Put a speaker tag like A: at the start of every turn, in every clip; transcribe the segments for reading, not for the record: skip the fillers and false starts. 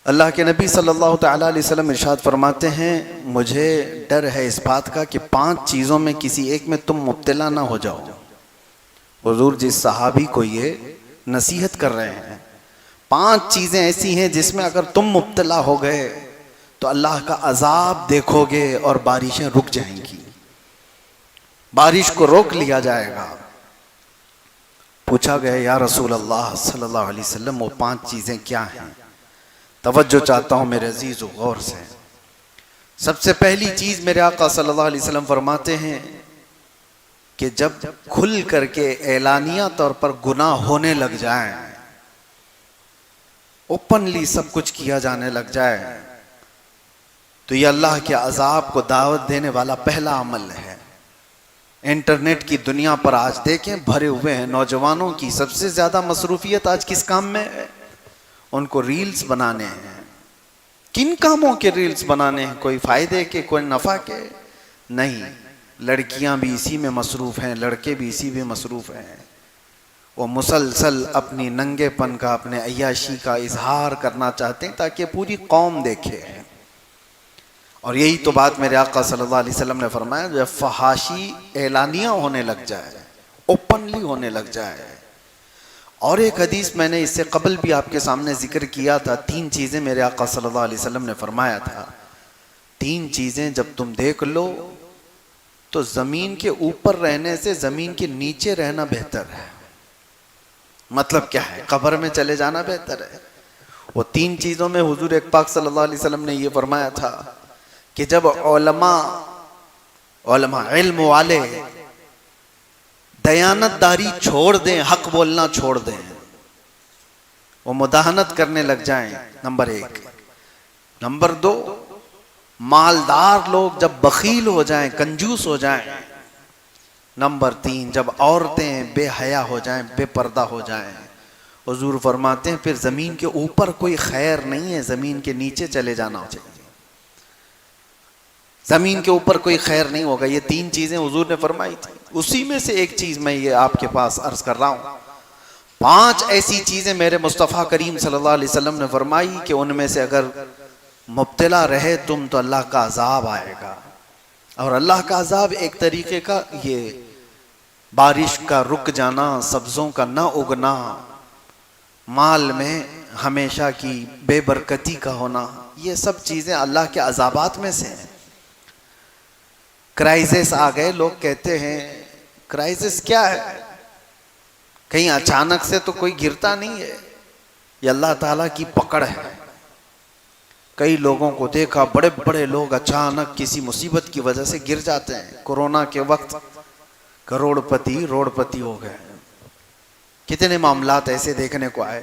A: اللہ کے نبی صلی اللہ تعالیٰ علیہ وسلم ارشاد فرماتے ہیں مجھے ڈر ہے اس بات کا کہ 5 چیزوں میں کسی ایک میں تم مبتلا نہ ہو جاؤ۔ حضور جس صحابی کو یہ نصیحت کر رہے ہیں 5 چیزیں ایسی ہیں جس میں اگر تم مبتلا ہو گئے تو اللہ کا عذاب دیکھو گے اور بارشیں رک جائیں گی، بارش کو روک لیا جائے گا۔ پوچھا گیا یا رسول اللہ صلی اللہ علیہ وسلم وہ 5 چیزیں کیا ہیں؟ توجہ چاہتا ہوں میرے عزیز و غور سے۔ سب سے پہلی چیز میرے آقا صلی اللہ علیہ وسلم فرماتے ہیں کہ جب کھل کر کے اعلانیہ طور پر گناہ ہونے لگ جائیں، اوپنلی سب کچھ کیا جانے لگ جائے، تو یہ اللہ کے عذاب کو دعوت دینے والا پہلا عمل ہے۔ انٹرنیٹ کی دنیا پر آج دیکھیں بھرے ہوئے ہیں، نوجوانوں کی سب سے زیادہ مصروفیت آج کس کام میں ہے؟ ان کو ریلز بنانے ہیں۔ کن کاموں کے ریلز بنانے ہیں؟ کوئی فائدے کے، کوئی نفع کے؟ نہیں، لڑکیاں بھی اسی میں مصروف ہیں، لڑکے بھی اسی میں مصروف ہیں۔ وہ مسلسل اپنی ننگے پن کا، اپنے عیاشی کا اظہار کرنا چاہتے ہیں تاکہ پوری قوم دیکھے۔ اور یہی تو بات میرے آقا صلی اللہ علیہ وسلم نے فرمایا، جب فحاشی اعلانیہ ہونے لگ جائے، اوپنلی ہونے لگ جائے۔ اور ایک حدیث میں نے اس سے قبل بھی آپ کے سامنے ذکر کیا تھا، 3 چیزیں میرے آقا صلی اللہ علیہ وسلم نے فرمایا تھا، 3 چیزیں جب تم دیکھ لو تو زمین کے اوپر رہنے سے زمین کے نیچے رہنا بہتر ہے۔ مطلب کیا ہے؟ قبر میں چلے جانا بہتر ہے۔ وہ 3 چیزوں میں حضور ایک پاک صلی اللہ علیہ وسلم نے یہ فرمایا تھا کہ جب علماء علم والے دیانتداری چھوڑ دیں، حق بولنا چھوڑ دیں، وہ مداہنت کرنے لگ جائیں، نمبر 1۔ نمبر 2، مالدار لوگ جب بخیل ہو جائیں، کنجوس ہو جائیں۔ نمبر 3، جب عورتیں بے حیا ہو جائیں، بے پردہ ہو جائیں، حضور فرماتے ہیں پھر زمین کے اوپر کوئی خیر نہیں ہے، زمین کے نیچے چلے جانا چاہیے۔ زمین کے اوپر کوئی خیر نہیں ہوگا۔ یہ 3 چیزیں حضور نے فرمائی تھی، اسی میں سے ایک چیز میں یہ آپ کے پاس عرض کر رہا ہوں۔ 5 ایسی چیزیں میرے مصطفیٰ کریم صلی اللہ علیہ وسلم نے فرمائی کہ ان میں سے اگر مبتلا رہے تم تو اللہ کا عذاب آئے گا۔ اور اللہ کا عذاب ایک طریقے کا یہ بارش کا رک جانا، سبزوں کا نہ اگنا، مال میں ہمیشہ کی بے برکتی کا ہونا، یہ سب چیزیں اللہ کے عذابات میں سے ہیں۔ کرائسس آ گئے، لوگ کہتے ہیں کرائسس کیا ہے؟ کہیں اچانک سے تو کوئی گرتا نہیں ہے، یہ اللہ تعالیٰ کی پکڑ ہے۔ کئی لوگوں کو دیکھا، بڑے بڑے لوگ اچانک کسی مصیبت کی وجہ سے گر جاتے ہیں۔ کورونا کے وقت کروڑ پتی ہو گئے، کتنے معاملات ایسے دیکھنے کو آئے۔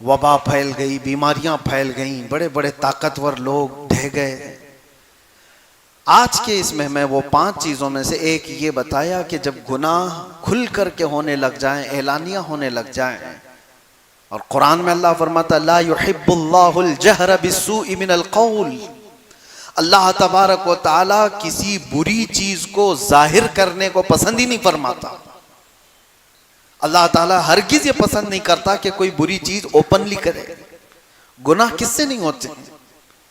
A: وبا پھیل گئی، بیماریاں پھیل گئیں، بڑے بڑے طاقتور لوگ ڈھہ گئے۔ آج کے اس میں وہ 5 چیزوں میں سے ایک یہ بتایا کہ جب گناہ کھل کر کے ہونے لگ جائیں، اعلانیہ ہونے لگ جائیں، اور قرآن میں اللہ فرماتا لا يحب اللہ الجہر بالسوء من القول، اللہ تبارک و تعالی کسی بری چیز کو ظاہر کرنے کو پسند ہی نہیں فرماتا۔ اللہ تعالیٰ ہرگز یہ پسند نہیں کرتا کہ کوئی بری چیز اوپنلی کرے۔ گناہ کس سے نہیں ہوتے؟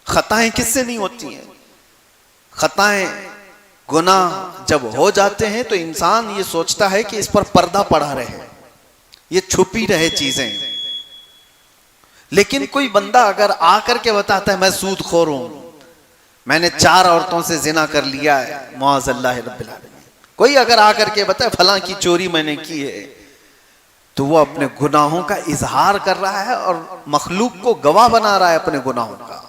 A: خطائیں کس سے نہیں ہوتی ہیں؟ خطائیں، گناہ جب ہو جاتے ہیں تو انسان یہ سوچتا ہے کہ اس پر پردہ پڑا رہے، یہ چھپی رہے چیزیں۔ لیکن کوئی بندہ اگر آ کر کے بتاتا ہے میں سود خور ہوں، میں نے 4 عورتوں سے زنا کر لیا ہے، معاذ اللہ رب العالمین، کوئی اگر آ کر کے بتائے فلاں کی چوری میں نے کی ہے، تو وہ اپنے گناہوں کا اظہار کر رہا ہے اور مخلوق کو گواہ بنا رہا ہے اپنے گناہوں کا،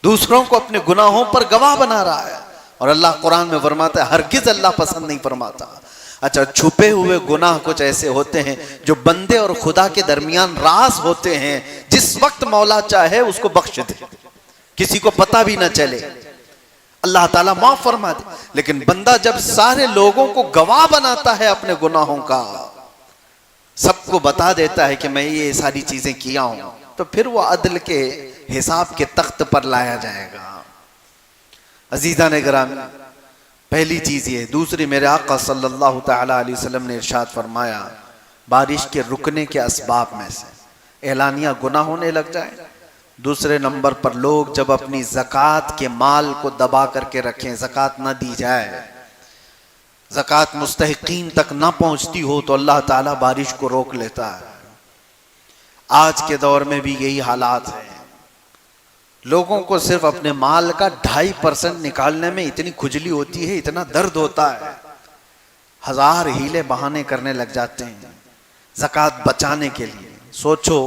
A: دوسروں کو اپنے گناہوں پر گواہ بنا رہا ہے۔ اور اللہ قرآن میں فرماتا ہے ہرگز اللہ پسند نہیں فرماتا۔ اچھا، چھپے ہوئے گناہ کچھ ایسے ہوتے ہیں جو بندے اور خدا کے درمیان راز ہوتے ہیں، جس وقت مولا چاہے اس کو بخش دے، کسی کو پتہ بھی نہ چلے، اللہ تعالیٰ معاف فرما دے۔ لیکن بندہ جب سارے لوگوں کو گواہ بناتا ہے اپنے گناہوں کا، سب کو بتا دیتا ہے کہ میں یہ ساری چیزیں کیا ہوں، تو پھر وہ عدل کے حساب کے تخت پر لایا جائے گا۔ عزیزان گرامی، پہلی چیز یہ۔ دوسری، میرے آقا صلی اللہ تعالی علیہ وسلم نے ارشاد فرمایا بارش کے رکنے کے اسباب میں سے اعلانیہ گناہ ہونے لگ جائے. دوسرے نمبر پر لوگ جب اپنی زکوٰۃ کے مال کو دبا کر کے رکھیں، زکوٰۃ نہ دی جائے، زکوٰۃ مستحقین تک نہ پہنچتی ہو تو اللہ تعالیٰ بارش کو روک لیتا ہے. آج کے دور میں بھی یہی حالات ہیں. لوگوں کو صرف اپنے مال کا 2.5% نکالنے میں اتنی کھجلی ہوتی ہے، اتنا درد ہوتا ہے، 1000 ہیلے بہانے کرنے لگ جاتے ہیں زکوٰۃ بچانے کے لیے. سوچو،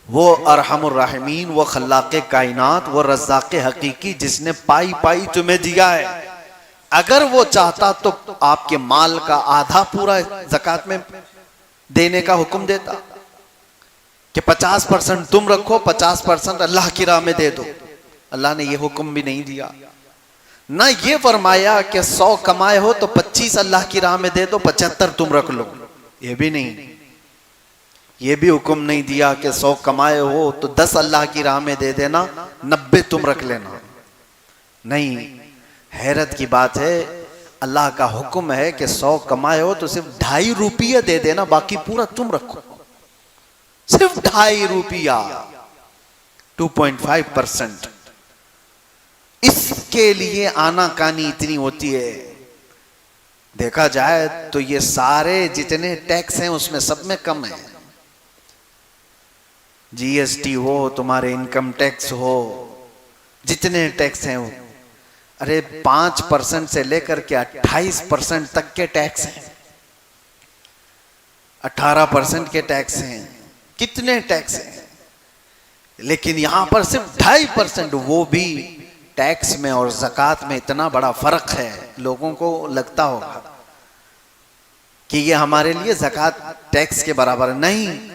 A: وہ ارحم الراحمین، وہ خلاق کائنات، وہ رزاق حقیقی جس نے پائی پائی تمہیں دیا ہے، اگر وہ چاہتا تو آپ کے مال کا آدھا پورا زکوٰۃ میں دینے کا حکم دیتا کہ 50% تم رکھو، 50% اللہ کی راہ میں دے دو. اللہ نے یہ حکم بھی نہیں دیا. نہ یہ فرمایا کہ 100 کمائے ہو تو 25 اللہ کی راہ میں دے دو، 75 تم رکھ لو. یہ بھی نہیں. یہ بھی حکم نہیں دیا کہ 100 کمائے ہو تو 10 اللہ کی راہ میں دے دینا، 90 تم رکھ لینا. نہیں. حیرت کی بات ہے، اللہ کا حکم ہے کہ 100 کمائے ہو تو صرف 2.5 روپیہ دے دینا، باقی پورا تم رکھو. صرف 2.5 روپیہ، 2.5%. اس کے لیے آنا کانی اتنی ہوتی ہے. دیکھا جائے تو یہ سارے جتنے ٹیکس ہیں اس میں سب میں کم ہے. جی ایس ٹی ہو، تمہارے انکم ٹیکس ہو، جتنے ٹیکس ہیں، ارے 5% سے لے کر کے 28% تک کے ٹیکس ہیں، 18% کے ٹیکس ہیں. کتنے ٹیکس ہیں، لیکن یہاں پر صرف 2.5%. وہ بھی ٹیکس میں اور زکوٰۃ میں اتنا بڑا فرق ہے. لوگوں کو لگتا ہوگا کہ یہ ہمارے لیے زکوٰۃ ٹیکس کے برابر نہیں.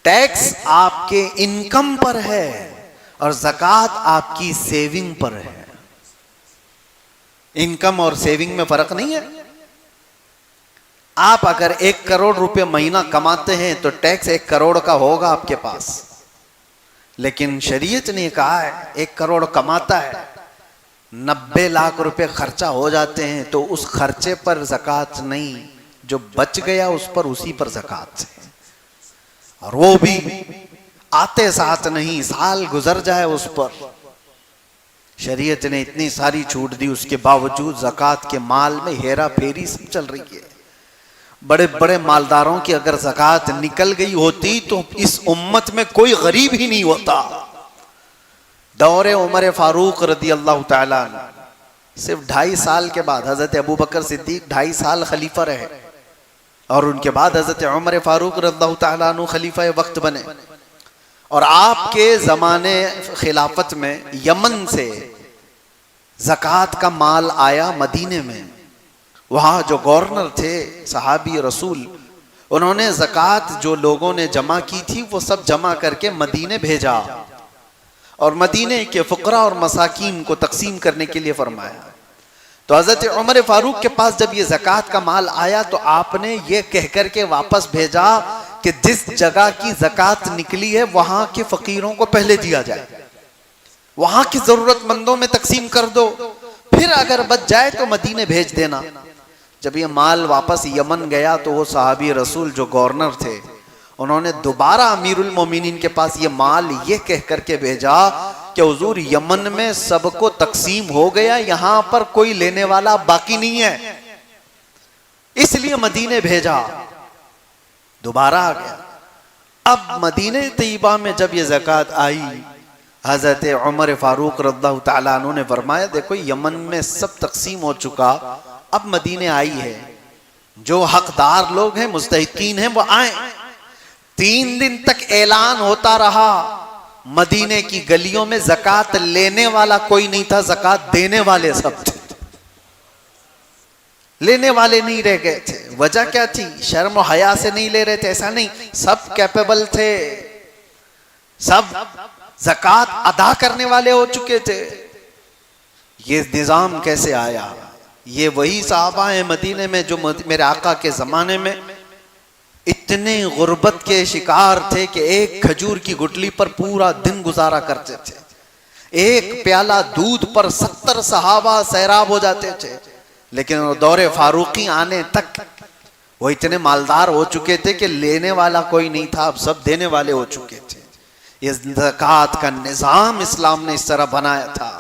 A: ٹیکس آپ کے انکم پر ہے اور زکوٰۃ آپ کی سیونگ پر ہے. انکم اور سیونگ میں فرق نہیں ہے. آپ اگر 1 کروڑ روپے مہینہ کماتے ہیں تو ٹیکس 1 کروڑ کا ہوگا آپ کے پاس. لیکن شریعت نے کہا ہے 1 کروڑ کماتا ہے، 90 لاکھ روپے خرچہ ہو جاتے ہیں تو اس خرچے پر زکوٰۃ نہیں، جو بچ گیا اس پر، اسی پر زکوٰۃ ہے. اور وہ بھی آتے ساتھ نہیں، سال گزر جائے اس پر. شریعت نے اتنی ساری چھوٹ دی، اس کے باوجود زکوٰۃ کے مال میں ہیرا پھیری سب چل رہی ہے. بڑے بڑے مالداروں کی اگر زکوٰۃ نکل گئی ہوتی تو اس امت میں کوئی غریب ہی نہیں ہوتا. دور عمر فاروق رضی اللہ تعالیٰ عنہ، صرف 2.5 سال کے بعد حضرت ابوبکر صدیق 2.5 سال خلیفہ رہے، اور ان کے بعد حضرت عمر فاروق رضی اللہ تعالیٰ عنہ خلیفہ وقت بنے. اور آپ کے زمانے خلافت میں یمن سے زکوٰۃ کا مال آیا مدینے میں. وہاں جو گورنر تھے صحابی رسول، انہوں نے زکوٰۃ جو لوگوں نے جمع کی تھی وہ سب جمع کر کے مدینے بھیجا، اور مدینے کے فقراء اور مساکین کو تقسیم کرنے کے لیے فرمایا. تو حضرت عمر فاروق کے پاس جب یہ زکوٰۃ کا مال آیا تو آپ نے یہ کہہ کر کے واپس بھیجا کہ جس جگہ کی زکوٰۃ نکلی ہے وہاں کے فقیروں کو پہلے دیا جائے، وہاں کی ضرورت مندوں میں تقسیم کر دو، پھر اگر بچ جائے تو مدینے بھیج دینا. جب یہ مال واپس یمن گیا تو وہ صحابی رسول جو گورنر تھے، انہوں نے دوبارہ امیر المومنین کے پاس یہ مال یہ کہہ کر کے بھیجا کہ حضور یمن میں سب کو تقسیم ہو گیا، یہاں پر کوئی لینے والا باقی نہیں ہے، اس لیے مدینے بھیجا. دوبارہ آ گیا. اب مدینہ طیبہ میں جب یہ زکوٰۃ آئی، حضرت عمر فاروق رضی اللہ تعالیٰ عنہ نے فرمایا دیکھو یمن میں سب تقسیم ہو چکا، اب مدینے آئی ہے، جو حقدار لوگ ہیں مستحقین ہیں وہ آئیں. 3 دن تک اعلان ہوتا رہا، مدینے کی گلیوں میں زکوٰۃ لینے والا کوئی نہیں تھا، زکوٰۃ دینے والے سب تھے، لینے والے نہیں رہ گئے تھے. وجہ کیا تھی؟ شرم و حیا سے نہیں لے رہے تھے، ایسا نہیں، سب کیپیبل تھے، سب زکوٰۃ ادا کرنے والے ہو چکے تھے. یہ نظام کیسے آیا؟ یہ وہی صحابہ ہیں مدینے میں جو میرے آقا کے زمانے میں اتنے غربت کے شکار تھے کہ ایک کھجور کی گٹلی پر پورا دن گزارا کرتے تھے. ایک پیالہ دودھ پر 70 صحابہ سیراب ہو جاتے تھے. لیکن دور فاروقی آنے تک وہ اتنے مالدار ہو چکے تھے کہ لینے والا کوئی نہیں تھا، اب سب دینے والے ہو چکے تھے۔ یہ زکوٰۃ کا نظام اسلام نے اس طرح بنایا تھا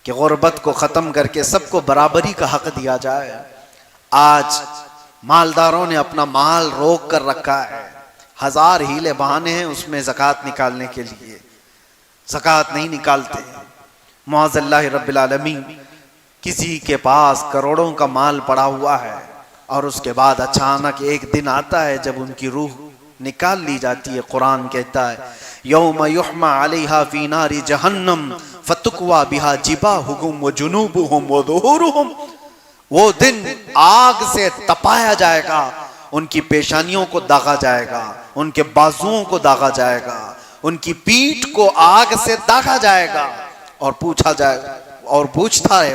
A: کہ غربت کو ختم کر کے سب کو برابری کا حق دیا جائے۔ آج مالداروں نے اپنا مال روک کر رکھا ہے، ہزار ہیلے بہانے ہیں اس میں زکوٰۃ نکالنے کے لیے، زکوٰۃ نہیں نکالتے۔ معاذ اللہ رب العالمین، کسی کے پاس کروڑوں کا مال پڑا ہوا ہے اور اس کے بعد اچانک ایک دن آتا ہے جب ان کی روح نکال لی جاتی ہے۔ قرآن کہتا ہے یوم یحمى علیہا فی نار جہنم فتکوی بہا جباہہم وجنوبہم وظہورہم، وہ دن آگ سے تپایا جائے گا، ان کی پیشانیوں کو داغا جائے گا، ان کے بازوؤں کو داغا جائے گا، ان کی پیٹھ کو آگ سے داغا جائے گا، اور پوچھا جائے گا، اور پوچھتا ہے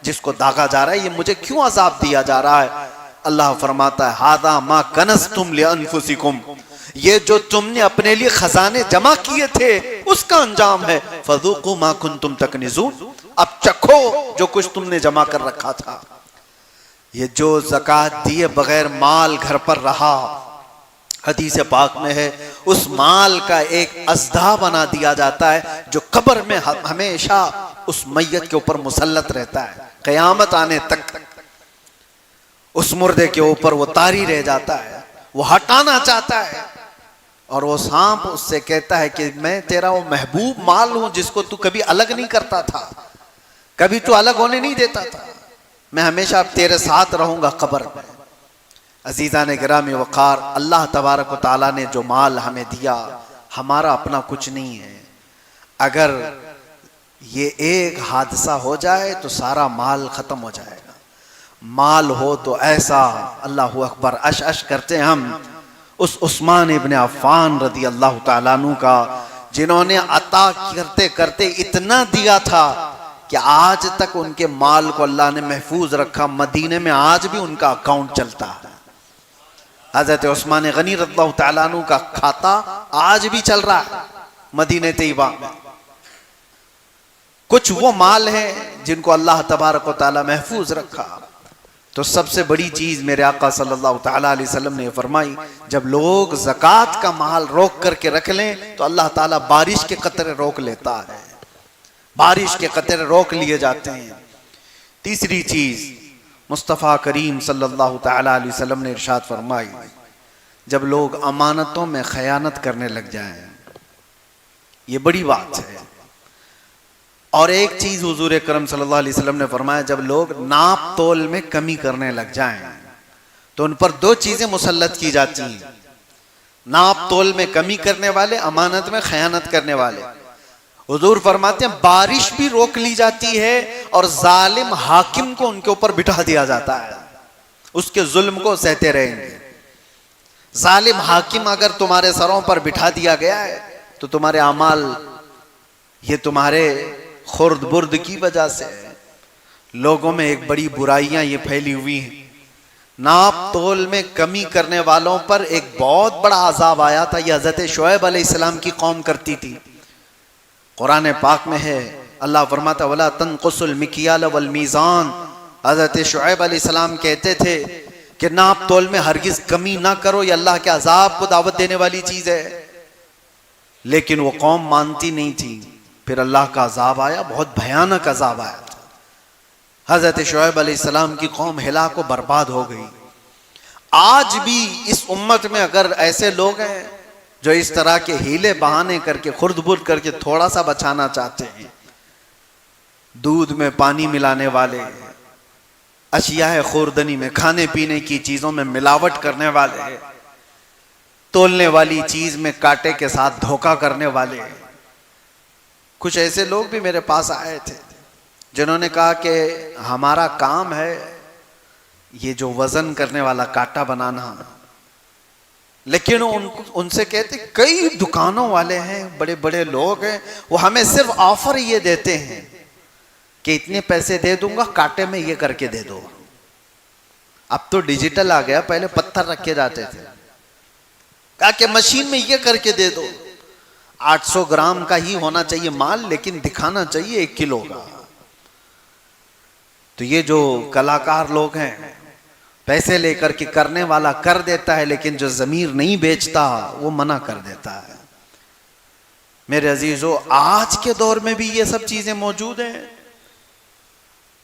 A: جس کو داغا جا رہا ہے یہ مجھے کیوں عذاب دیا جا رہا ہے؟ اللہ فرماتا ہے ھذا ما کنزتم لانفسکم، یہ جو تم نے اپنے لیے خزانے جمع کیے تھے اس کا انجام ہے، فذوقوا ما کنتم تکنزون، اب چکھو جو کچھ تم نے جمع کر رکھا تھا۔ یہ جو زکوٰۃ دیے بغیر مال گھر پر رہا، حدیث پاک میں ہے اس مال کا ایک اژدھا بنا دیا جاتا ہے جو قبر میں ہمیشہ اس میت کے اوپر مسلط رہتا ہے قیامت آنے تک۔ اس مردے کے اوپر وہ طاری رہ جاتا ہے، وہ ہٹانا چاہتا ہے، اور وہ سانپ اس سے کہتا ہے کہ میں تیرا وہ محبوب مال ہوں جس کو تو کبھی الگ نہیں کرتا تھا، کبھی تو الگ ہونے نہیں دیتا تھا، میں ہمیشہ اب تیرے ساتھ رہوں گا قبر میں۔ عزیزان گرامی وقار، اللہ تبارک و تعالیٰ نے جو مال ہمیں دیا ہمارا اپنا کچھ نہیں ہے، اگر یہ ایک حادثہ ہو جائے تو سارا مال ختم ہو جائے گا۔ مال ہو تو ایسا، اللہ اکبر، اش اش کرتے ہیں ہم اس عثمان ابن عفان رضی اللہ تعالیٰ عنہ کا، جنہوں نے عطا کرتے کرتے اتنا دیا تھا کہ آج تک ان کے مال کو اللہ نے محفوظ رکھا، مدینے میں آج بھی ان کا اکاؤنٹ چلتا ہے۔ حضرت عثمان غنی رضی اللہ تعالیٰ عنہ کا کھاتا آج بھی چل رہا ہے مدینہ طیبہ میں۔ کچھ وہ مال ہیں جن کو اللہ تبارک و تعالیٰ محفوظ رکھا۔ تو سب سے بڑی چیز میرے آقا صلی اللہ تعالیٰ علیہ وسلم نے فرمائی، جب لوگ زکوٰۃ کا مال روک کر کے رکھ لیں تو اللہ تعالیٰ بارش کے قطرے روک لیتا ہے، بارش کے قطرے روک لیے جاتے ہیں۔ تیسری چیز مصطفیٰ کریم صلی اللہ تعالیٰ علیہ وسلم نے ارشاد فرمائی، جب لوگ امانتوں میں خیانت کرنے لگ جائیں، یہ بڑی بات ہے۔ اور ایک چیز حضور اکرم صلی اللہ علیہ وسلم نے فرمایا، جب لوگ ناپ تول میں کمی کرنے لگ جائیں تو ان پر دو چیزیں مسلط کی جاتی ہیں، ناپ تول میں کمی کرنے والے، امانت میں خیانت کرنے والے۔ حضور فرماتے ہیں بارش بھی روک لی جاتی ہے اور ظالم حاکم کو ان کے اوپر بٹھا دیا جاتا ہے، اس کے ظلم کو سہتے رہیں گے۔ ظالم حاکم اگر تمہارے سروں پر بٹھا دیا گیا ہے تو تمہارے اعمال، یہ تمہارے خرد برد کی وجہ سے لوگوں میں ایک بڑی برائیاں یہ پھیلی ہوئی ہیں۔ ناپ تول میں کمی کرنے والوں پر ایک بہت بڑا عذاب آیا تھا، یہ حضرت شعیب علیہ السلام کی قوم کرتی تھی۔ قرآن پاک میں ہے، اللہ فرماتا وَلَا تَنْقُصُ الْمِكْيَالَ وَالْمِيزَانَ، حضرت شعیب علیہ السلام کہتے تھے کہ ناپ تول میں ہرگز کمی نہ کرو، یہ اللہ کے عذاب کو دعوت دینے والی چیز ہے، لیکن وہ قوم مانتی نہیں تھی۔ پھر اللہ کا عذاب آیا، بہت بھیانک عذاب آیا تھا، حضرت شعیب علیہ السلام کی قوم ہلاک و برباد ہو گئی۔ آج بھی اس امت میں اگر ایسے لوگ ہیں جو اس طرح کے ہیلے بہانے کر کے خرد برد کر کے تھوڑا سا بچانا چاہتے ہیں، دودھ میں پانی ملانے والے، اشیاء خوردنی میں، کھانے پینے کی چیزوں میں ملاوٹ کرنے والے، تولنے والی چیز میں کانٹے کے ساتھ دھوکہ کرنے والے، کچھ ایسے لوگ بھی میرے پاس آئے تھے جنہوں نے کہا کہ ہمارا کام ہے یہ جو وزن کرنے والا کانٹا بنانا، لیکن ان سے کہتے کئی دکانوں والے ہیں، بڑے بڑے لوگ ہیں، وہ ہمیں صرف آفر یہ دیتے ہیں کہ اتنے پیسے دے دوں گا، کانٹے میں یہ کر کے دے دو۔ اب تو ڈیجیٹل آ گیا، پہلے پتھر رکھے جاتے تھے، کہا کہ مشین میں یہ کر کے دے دو، 800 گرام کا ہی ہونا چاہیے مال، لیکن دکھانا چاہیے 1 کلو کا۔ تو یہ جو کلاکار لوگ ہیں پیسے لے کر کے کرنے والا کر دیتا ہے، لیکن جو ضمیر نہیں بیچتا وہ منع کر دیتا ہے۔ میرے عزیزو، آج کے دور میں بھی یہ سب چیزیں موجود ہیں،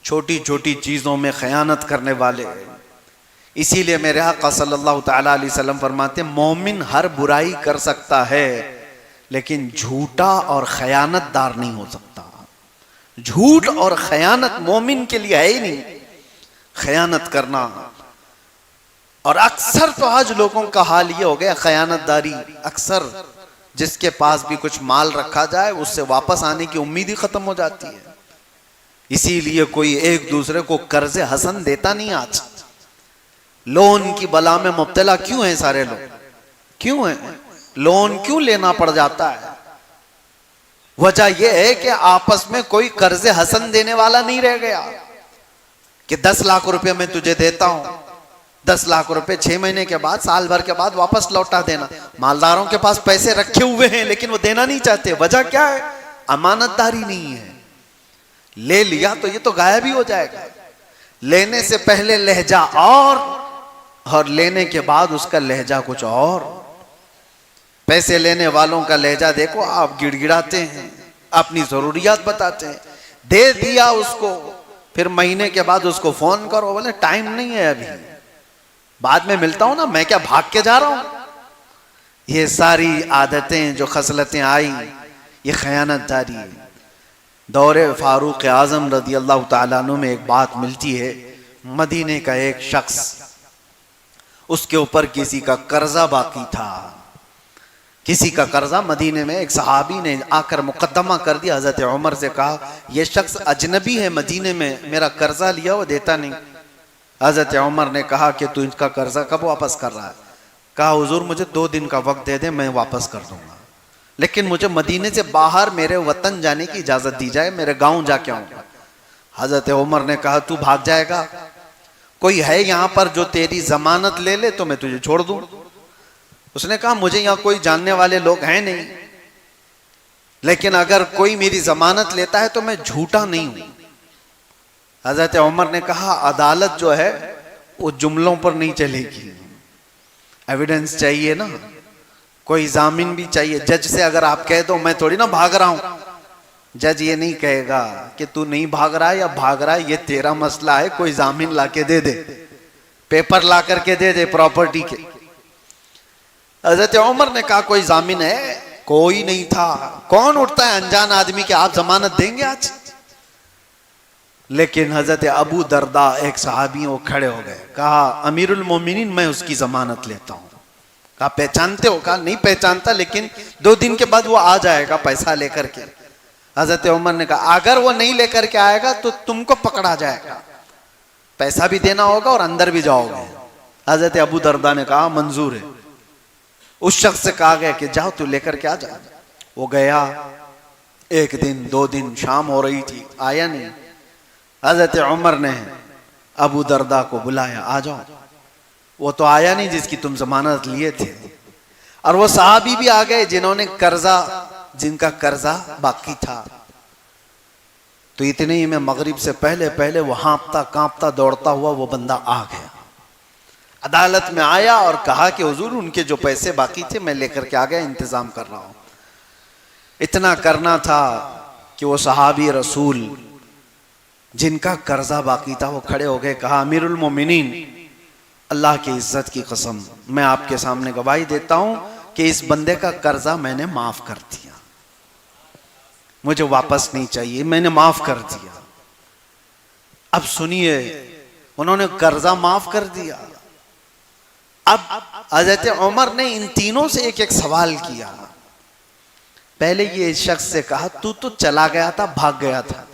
A: چھوٹی چھوٹی چیزوں میں خیانت کرنے والے۔ اسی لیے میرے آقا صلی اللہ تعالی علیہ وسلم فرماتے ہیں مومن ہر برائی کر سکتا ہے لیکن جھوٹا اور خیانت دار نہیں ہو سکتا۔ جھوٹ اور خیانت مومن کے لیے ہے ہی نہیں، خیانت کرنا۔ اور اکثر تو آج لوگوں کا حال یہ ہو گیا خیانت داری، اکثر جس کے پاس بھی کچھ مال رکھا جائے اس سے واپس آنے کی امید ہی ختم ہو جاتی ہے۔ اسی لیے کوئی ایک دوسرے کو قرض حسن دیتا نہیں آج۔ لون کی بلا میں مبتلا کیوں ہیں سارے لوگ؟ کیوں ہیں؟ لون کیوں لینا پڑ جاتا ہے؟ وجہ یہ ہے کہ آپس میں کوئی قرض حسن دینے والا نہیں رہ گیا کہ 10 لاکھ روپے میں تجھے دیتا ہوں، 10 لاکھ روپے 6 مہینے کے بعد، سال بھر کے بعد واپس لوٹا دینا۔ مالداروں کے پاس پیسے رکھے ہوئے ہیں لیکن وہ دینا نہیں چاہتے۔ وجہ کیا ہے؟ امانت داری نہیں ہے۔ لے لیا تو یہ تو غائب ہی ہو جائے گا۔ لینے سے پہلے لہجہ اور لینے کے بعد اس کا لہجہ کچھ اور۔ پیسے لینے والوں کا لہجہ دیکھو، آپ گڑ گڑاتے ہیں، اپنی ضروریات بتاتے ہیں، دے دیا اس کو، پھر مہینے کے بعد اس کو فون کرو، بولے ٹائم نہیں ہے ابھی، بعد میں ملتا ہوں نا، میں کیا بھاگ کے جا رہا ہوں۔ یہ ساری عادتیں جو خصلتیں آئی، یہ خیانت داری ہے۔ دور فاروق اعظم رضی اللہ تعالیٰ عنہ میں ایک بات ملتی ہے، مدینے کا ایک شخص، اس کے اوپر کسی کا قرضہ باقی تھا، کسی کا قرضہ۔ مدینے میں ایک صحابی نے آ کر مقدمہ کر دیا، حضرت عمر سے کہا یہ شخص اجنبی ہے مدینے میں، میرا قرضہ لیا وہ دیتا نہیں۔ حضرت عمر نے کہا کہ تو ان کا قرضہ کب واپس کر رہا ہے؟ کہا حضور مجھے 2 دن کا وقت دے دیں، میں واپس کر دوں گا، لیکن مجھے مدینے سے باہر میرے وطن جانے کی اجازت دی جائے، میرے گاؤں جا کے آؤں گا۔ حضرت عمر نے کہا تو بھاگ جائے گا؟ کوئی ہے یہاں پر جو تیری ضمانت لے لے تو میں تجھے چھوڑ دوں۔ اس نے کہا مجھے یہاں کوئی جاننے والے لوگ ہیں نہیں، لیکن اگر کوئی میری ضمانت لیتا ہے تو میں جھوٹا نہیں ہوں۔ حضرت عمر نے کہا عدالت جو ہے وہ جملوں پر نہیں چلے گی، ایویڈنس چاہیے نا، کوئی ضامن بھی چاہیے۔ جج سے اگر آپ کہہ دو میں تھوڑی نا بھاگ رہا ہوں، جج یہ نہیں کہے گا کہ تو نہیں بھاگ رہا ہے یا بھاگ رہا ہے، یہ تیرا مسئلہ ہے، کوئی ضامن لا کے دے دے، پیپر لا کر کے دے دے پراپرٹی کے۔ حضرت عمر نے کہا کوئی ضامن ہے؟ کوئی نہیں تھا۔ کون اٹھتا ہے انجان آدمی کہ آپ ضمانت دیں گے آج؟ لیکن حضرت ابو درداء ایک صحابی وہ کھڑے ہو گئے، کہا امیر المومنین میں اس کی ضمانت لیتا ہوں۔ کہا پہچانتے ہو؟ کہا نہیں پہچانتا، لیکن 2 دن کے بعد وہ آ جائے گا پیسہ لے کر کے۔ حضرت عمر نے کہا اگر وہ نہیں لے کر کے آئے گا تو تم کو پکڑا جائے گا، پیسہ بھی دینا ہوگا اور اندر بھی جاؤ گے۔ حضرت ابو درداء نے کہا منظور ہے۔ اس شخص سے کہا گیا کہ جاؤ تو لے کر کے آ جا۔ وہ گیا، 1 دن 2 دن، شام ہو رہی تھی، آیا نہیں۔ حضرت عمر نے ابو درداء کو بلایا، آ جاؤ۔ وہ تو آیا نہیں جس کی تم ضمانت لیے تھے، اور وہ صحابی بھی آ گئے جن کا قرضہ باقی تھا۔ تو اتنے ہی میں مغرب سے پہلے وہ ہانپتا کانپتا دوڑتا ہوا وہ بندہ آ گیا، عدالت میں آیا اور کہا کہ حضور ان کے جو پیسے باقی تھے میں لے کر کے آ گیا، انتظام کر رہا ہوں۔ اتنا کرنا تھا کہ وہ صحابی رسول جن کا قرضہ باقی تھا وہ کھڑے ہو گئے، کہا امیر المومنین اللہ کی عزت کی قسم میں آپ کے سامنے گواہی دیتا ہوں کہ اس بندے کا قرضہ میں نے معاف کر دیا، مجھے واپس نہیں چاہیے، میں نے معاف کر دیا۔ اب سنیے، انہوں نے قرضہ معاف کر دیا۔ اب حضرت عمر نے ان تینوں سے ایک سوال کیا۔ پہلے یہ شخص سے کہا تو چلا گیا تھا، بھاگ گیا تھا،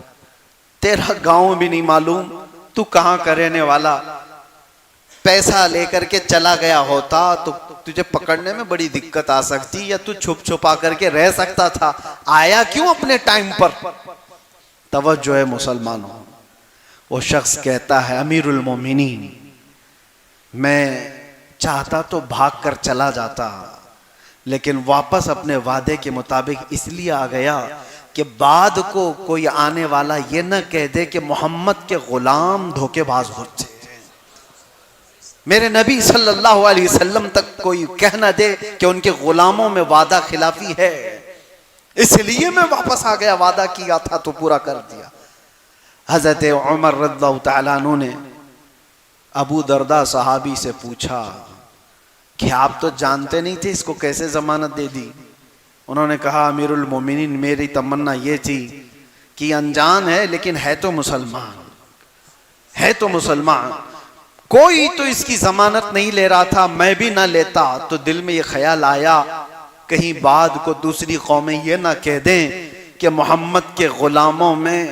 A: تیرا گاؤں بھی نہیں معلوم، تو کہاں کا رہنے والا، پیسہ لے کر کے چلا گیا ہوتا تو تجھے پکڑنے میں بڑی دقت آ سکتی، یا تو چھپ چھپا کر کے رہ سکتا تھا، آیا کیوں اپنے ٹائم پر؟ توجہ ہے مسلمانوں۔ وہ شخص کہتا ہے امیر المومنین میں چاہتا تو بھاگ کر چلا جاتا، لیکن واپس اپنے وعدے کے مطابق اس لیے آ گیا کہ بعد کو کوئی آنے والا یہ نہ کہہ دے کہ محمد کے غلام دھوکے باز ہوتے۔ میرے نبی صلی اللہ علیہ وسلم تک کوئی کہہ نہ دے کہ ان کے غلاموں میں وعدہ خلافی ہے، اس لیے میں واپس آ گیا، وعدہ کیا تھا تو پورا کر دیا۔ حضرت عمر رضی اللہ تعالیٰ عنہ نے ابو درداء صحابی سے پوچھا کہ آپ تو جانتے نہیں تھے، اس کو کیسے ضمانت دے دی؟ انہوں نے کہا امیر المومنین میری تمنا یہ تھی کہ انجان ہے لیکن ہے تو مسلمان، ہے تو مسلمان، کوئی تو اس کی ضمانت نہیں لے رہا تھا، میں بھی نہ لیتا تو دل میں یہ خیال آیا کہیں بعد کو دوسری قومیں یہ نہ کہہ دیں کہ محمد کے غلاموں میں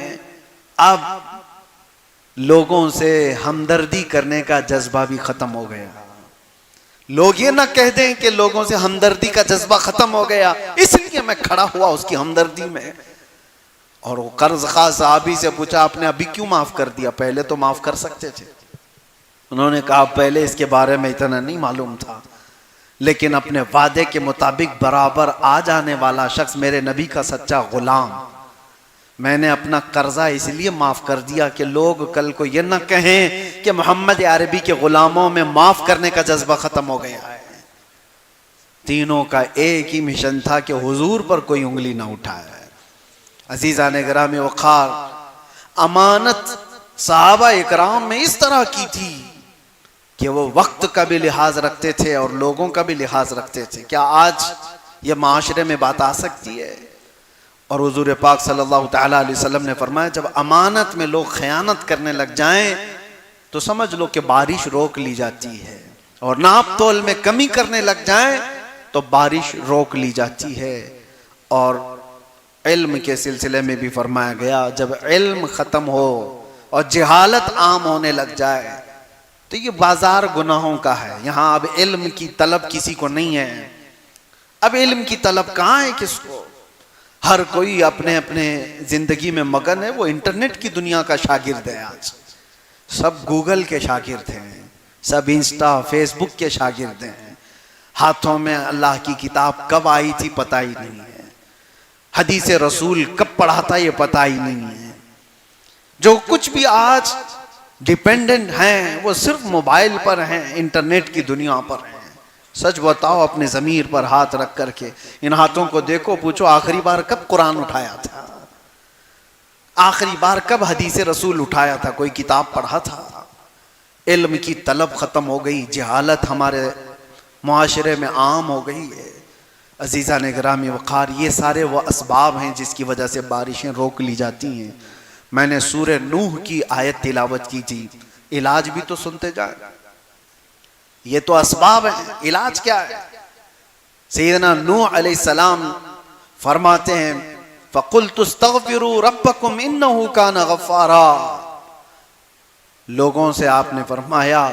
A: اب لوگوں سے ہمدردی کرنے کا جذبہ بھی ختم ہو گیا، لوگ یہ نہ کہہ دیں کہ لوگوں سے ہمدردی کا جذبہ ختم ہو گیا، اس لیے میں کھڑا ہوا اس کی ہمدردی میں۔ اور وہ قرض خواہ صحابی سے پوچھا آپ نے ابھی کیوں معاف کر دیا، پہلے تو معاف کر سکتے تھے؟ انہوں نے کہا پہلے اس کے بارے میں اتنا نہیں معلوم تھا، لیکن اپنے وعدے کے مطابق برابر آ جانے والا شخص میرے نبی کا سچا غلام، میں نے اپنا قرضہ اس لیے معاف کر دیا کہ لوگ کل کو یہ نہ کہیں کہ محمد عربی کے غلاموں میں معاف کرنے کا جذبہ ختم ہو گیا ہے۔ تینوں کا ایک ہی مشن تھا کہ حضور پر کوئی انگلی نہ اٹھائے۔ عزیزان گرامی وقار، امانت صحابہ اکرام میں اس طرح کی تھی کہ وہ وقت کا بھی لحاظ رکھتے تھے اور لوگوں کا بھی لحاظ رکھتے تھے۔ کیا آج یہ معاشرے میں بات آ سکتی ہے؟ اور حضور پاک صلی اللہ تعالیٰ علیہ وسلم نے فرمایا جب امانت میں لوگ خیانت کرنے لگ جائیں تو سمجھ لو کہ بارش روک لی جاتی ہے، اور ناپ تول میں کمی کرنے لگ جائیں تو بارش روک لی جاتی ہے۔ اور علم کے سلسلے میں بھی فرمایا گیا جب علم ختم ہو اور جہالت عام ہونے لگ جائے تو یہ بازار گناہوں کا ہے، یہاں اب علم کی طلب کسی کو نہیں ہے۔ اب علم کی طلب کہاں ہے کس کو؟ ہر کوئی اپنے اپنے زندگی میں مگن ہے، وہ انٹرنیٹ کی دنیا کا شاگرد ہے۔ آج سب گوگل کے شاگرد ہیں، سب انسٹا فیس بک کے شاگرد ہیں، ہاتھوں میں اللہ کی کتاب کب آئی تھی پتہ ہی نہیں ہے، حدیث رسول کب پڑھا تھا یہ پتہ ہی نہیں ہے۔ جو کچھ بھی آج ڈیپینڈنٹ ہیں وہ صرف موبائل پر ہیں، انٹرنیٹ کی دنیا پر ہیں۔ سچ بتاؤ اپنے ضمیر پر ہاتھ رکھ کر کے ان ہاتھوں کو دیکھو، پوچھو آخری بار کب قرآن اٹھایا تھا، آخری بار کب حدیث رسول اٹھایا تھا، کوئی کتاب پڑھا تھا؟ علم کی طلب ختم ہو گئی، جہالت ہمارے معاشرے میں عام ہو گئی ہے۔ عزیزان گرامی وقار، یہ سارے وہ اسباب ہیں جس کی وجہ سے بارشیں روک لی جاتی ہیں۔ میں نے سورہ نوح کی آیت تلاوت کی تھی، علاج بھی تو سنتے جائیں، یہ تو اسباب ہیں، علاج کیا ہے؟ سیدنا نوح علیہ السلام فرماتے ہیں فَقُلْتُ اسْتَغْفِرُوا رَبَّكُمْ إِنَّهُ كَانَ غَفَّارًا، لوگوں سے آپ نے فرمایا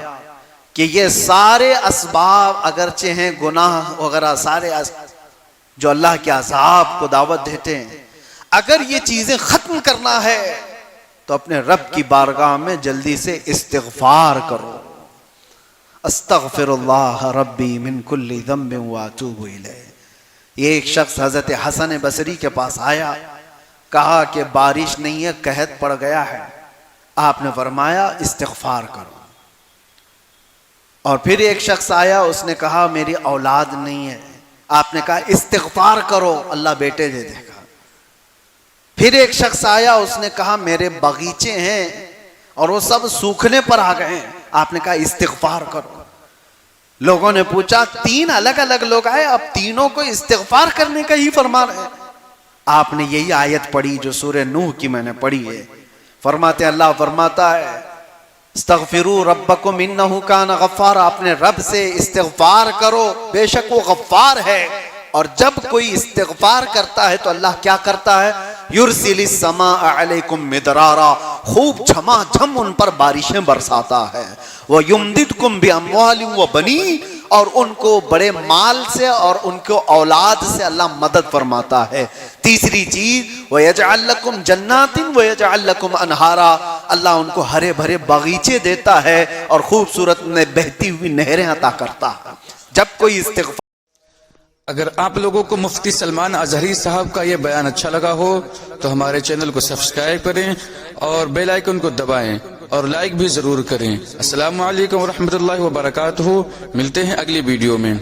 A: کہ یہ سارے اسباب اگرچہ ہیں گناہ وغیرہ سارے جو اللہ کے عذاب کو دعوت دیتے ہیں، اگر یہ چیزیں ختم کرنا ہے تو اپنے رب کی بارگاہ میں جلدی سے استغفار کرو، استغفر اللہ ربی من کل ذنب واتوب الیہ۔ یہ ایک شخص حضرت حسن بصری کے پاس آیا، کہا کہ بارش نہیں ہے، قحط پڑ گیا ہے، آپ نے فرمایا استغفار کرو۔ اور پھر ایک شخص آیا، اس نے کہا میری اولاد نہیں ہے، آپ نے کہا استغفار کرو اللہ بیٹے دے دے گا۔ پھر ایک شخص آیا، اس نے کہا میرے باغیچے ہیں اور وہ سب سوکھنے پر آ گئے ہیں، آپ نے کہا استغفار کرو۔ لوگوں نے پوچھا تین الگ الگ لوگ آئے، اب تینوں کو استغفار کرنے کا ہی فرما رہے ہیں۔ آپ نے یہی آیت پڑھی جو سورہ نوح کی میں نے پڑھی ہے، فرماتے اللہ فرماتا ہے استغفروا ربکم انہ کان غفار، اپنے رب سے استغفار کرو بے شک وہ غفار ہے۔ اور جب کوئی استغفار کرتا ہے تو اللہ کیا کرتا ہے؟ یرسل السماء علیکم مدرارا، خوب جھما جھم ان پر بارشیں برساتا ہے، وَيُمْدِدْكُمْ بِأَمْوَالٍ وَبَنِينَ، اور ان کو بڑے مال سے اور ان کو اولاد سے اللہ مدد فرماتا ہے۔ تیسری چیز وَيَجْعَلْ لَكُمْ جَنَّاتٍ وَيَجْعَلْ لَكُمْ أَنْهَارًا، اللہ ان کو ہرے بھرے باغیچے دیتا ہے اور خوبصورت میں بہتی ہوئی نہریں عطا کرتا ہے۔ جب کوئی استغفار،
B: اگر آپ لوگوں کو مفتی سلمان اظہری صاحب کا یہ بیان اچھا لگا ہو تو ہمارے چینل کو سبسکرائب کریں اور بیل آئیکن کو دبائیں اور لائک بھی ضرور کریں۔ السلام علیکم ورحمۃ اللہ وبرکاتہ، ملتے ہیں اگلی ویڈیو میں۔